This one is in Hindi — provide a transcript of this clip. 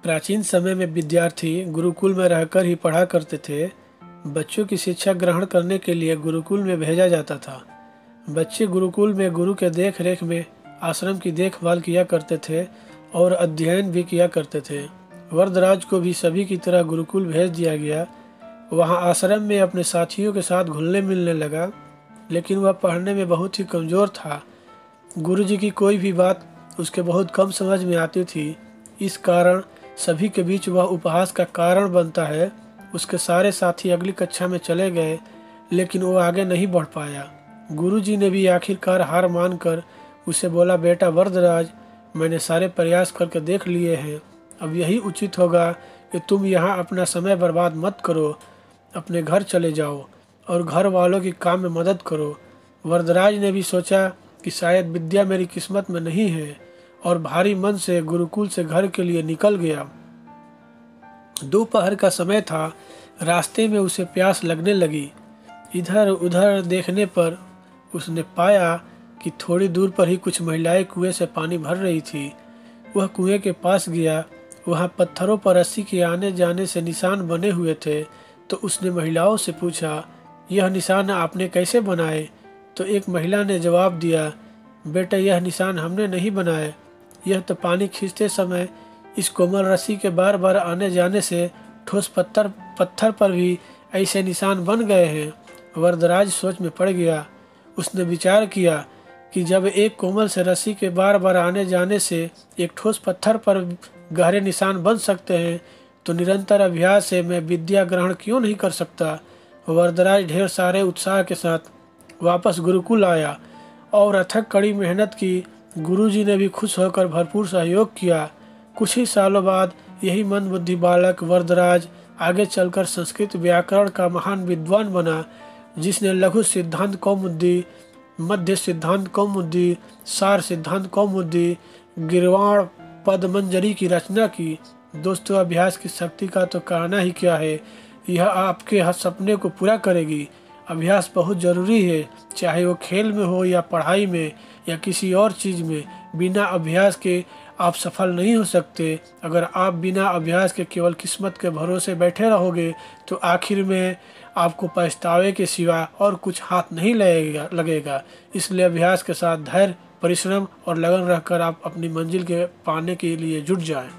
प्राचीन समय में विद्यार्थी गुरुकुल में रहकर ही पढ़ा करते थे। बच्चों की शिक्षा ग्रहण करने के लिए गुरुकुल में भेजा जाता था। बच्चे गुरुकुल में गुरु के देख रेख में आश्रम की देखभाल किया करते थे और अध्ययन भी किया करते थे। वरदराज को भी सभी की तरह गुरुकुल भेज दिया गया। वहाँ आश्रम में अपने साथियों के साथ घुलने मिलने लगा, लेकिन वह पढ़ने में बहुत ही कमज़ोर था। गुरु जी की कोई भी बात उसके बहुत कम समझ में आती थी। इस कारण सभी के बीच वह उपहास का कारण बनता है। उसके सारे साथी अगली कक्षा में चले गए, लेकिन वो आगे नहीं बढ़ पाया। गुरुजी ने भी आखिरकार हार मानकर उसे बोला, बेटा वरदराज, मैंने सारे प्रयास करके देख लिए हैं। अब यही उचित होगा कि तुम यहाँ अपना समय बर्बाद मत करो, अपने घर चले जाओ और घर वालों की काम में मदद करो। वरदराज ने भी सोचा कि शायद विद्या मेरी किस्मत में नहीं है, और भारी मन से गुरुकुल से घर के लिए निकल गया। दोपहर का समय था। रास्ते में उसे प्यास लगने लगी। इधर उधर देखने पर उसने पाया कि थोड़ी दूर पर ही कुछ महिलाएं कुएं से पानी भर रही थी। वह कुएं के पास गया। वहां पत्थरों पर रस्सी के आने जाने से निशान बने हुए थे। तो उसने महिलाओं से पूछा, यह निशान आपने कैसे बनाए? तो एक महिला ने जवाब दिया, बेटा, यह निशान हमने नहीं बनाए। यह तो पानी खींचते समय इस कोमल रस्सी के बार बार आने जाने से ठोस पत्थर पर भी ऐसे निशान बन गए हैं। वरदराज सोच में पड़ गया। उसने विचार किया कि जब एक कोमल से रस्सी के बार बार आने जाने से एक ठोस पत्थर पर गहरे निशान बन सकते हैं, तो निरंतर अभ्यास से मैं विद्या ग्रहण क्यों नहीं कर सकता। वरदराज ढेर सारे उत्साह के साथ वापस गुरुकुल आया और अथक कड़ी मेहनत की। गुरुजी ने भी खुश होकर भरपूर सहयोग किया। कुछ ही सालों बाद यही मंदबुद्धि बालक वरदराज आगे चलकर संस्कृत व्याकरण का महान विद्वान बना, जिसने लघु सिद्धांत कौमुदी, मध्य सिद्धांत कौमुदी, सार सिद्धांत कौमुदी, गिरवाण पदमंजरी की रचना की। दोस्तों, अभ्यास की शक्ति का तो कहना ही क्या है। यह आपके हर सपने को पूरा करेगी। अभ्यास बहुत ज़रूरी है, चाहे वो खेल में हो या पढ़ाई में या किसी और चीज़ में। बिना अभ्यास के आप सफल नहीं हो सकते। अगर आप बिना अभ्यास के केवल किस्मत के भरोसे बैठे रहोगे, तो आखिर में आपको पछतावे के सिवा और कुछ हाथ नहीं लगेगा। इसलिए अभ्यास के साथ धैर्य, परिश्रम और लगन रखकर आप अपनी मंजिल के पाने के लिए जुट जाएं।